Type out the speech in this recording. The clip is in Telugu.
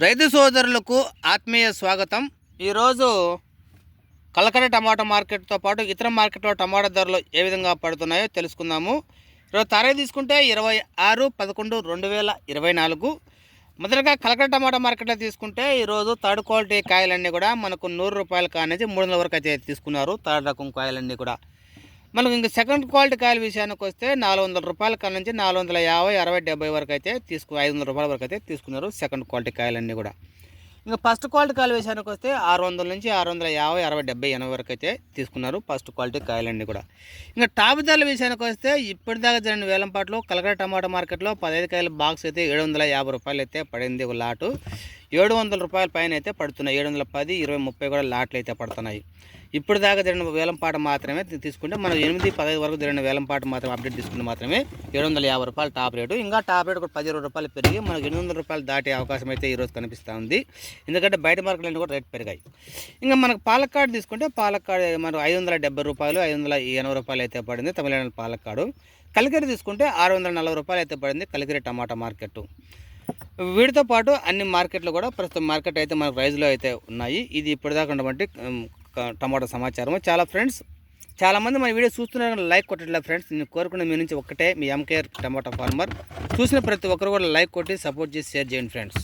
రైతు సోదరులకు ఆత్మీయ స్వాగతం. ఈరోజు కలకడ టమాటా మార్కెట్తో పాటు ఇతర మార్కెట్లో టమాటా ధరలు ఏ విధంగా పడుతున్నాయో తెలుసుకుందాము. ఈరోజు తారీఖు తీసుకుంటే 26/11/2024. మొదటగా కలకడ టమాటా మార్కెట్లో తీసుకుంటే ఈరోజు థర్డ్ క్వాలిటీ కాయలన్నీ కూడా మనకు 100 రూపాయల కానించి 300 వరకు అయితే తీసుకున్నారు. థర్డ్ రకం కాయలన్నీ కూడా మనకు ఇంకా సెకండ్ క్వాలిటీ కాయల విషయానికి వస్తే 400 రూపాయల కాడ నుంచి 450, 60, 70 వరకు అయితే 500 రూపాయల వరకు అయితే తీసుకున్నారు సెకండ్ క్వాలిటీ కాయలన్నీ కూడా. ఇంకా ఫస్ట్ క్వాలిటీ కాయల విషయానికి వస్తే 600 నుంచి 650, 60, 70, 80 వరకు అయితే తీసుకున్నారు ఫస్ట్ క్వాలిటీ కాయలన్నీ కూడా. ఇంకా టాప్ ధరల విషయానికి వస్తే ఇప్పటిదాకా జరిగిన వేలంపాట్లో కలకడ టమాటా మార్కెట్లో 15 కాయల బాక్స్ అయితే 750 రూపాయలు అయితే పడింది. ఒక లాటు 700 రూపాయల పైన అయితే పడుతున్నాయి. 710, 20, 30 కూడా లాట్లు అయితే పడుతున్నాయి. ఇప్పుడు దాకా జరిగిన వేలంపాట మాత్రమే తీసుకుంటే మనం 8, 15 వరకు జరిగిన వేలంపాట మాత్రమే అప్డేట్ తీసుకుంటే మాత్రమే 750 రూపాయలు టాప్ రేటు. ఇంకా టాప్ రేటు కూడా 10 రూపాయలు పెరిగి మనకు 800 రూపాయలు దాటే అవకాశం అయితే ఈరోజు కనిపిస్తూ ఉంది. ఎందుకంటే బయట మార్కెట్లో కూడా రేట్ పెరిగాయి. ఇంకా మనకు పాలక్కాడు తీసుకుంటే పాలక్కాడు మనకు 570 రూపాయలు, 580 రూపాయలు అయితే పడింది తమిళనాడు పాలక్కాడు. కలికిరి తీసుకుంటే 640 రూపాయలు అయితే పడింది కలికిరి టమాటా మార్కెట్. వీటితో పాటు అన్ని మార్కెట్లు కూడా ప్రస్తుతం మార్కెట్ అయితే మనకు రైజ్లో అయితే ఉన్నాయి. ఇది ఇప్పటిదాకా ఉన్నటువంటి టమాటా సమాచారం. చాలామంది మన వీడియో చూస్తున్నారు, లైక్ కొట్టట్లేదు ఫ్రెండ్స్. నేను కోరుకున్న మీ నుంచి ఒక్కటే, మీ ఎంకేఆర్ టమాటా ఫార్మర్ చూసిన ప్రతి ఒక్కరు కూడా లైక్ కొట్టి సపోర్ట్ చేసి షేర్ చేయండి ఫ్రెండ్స్.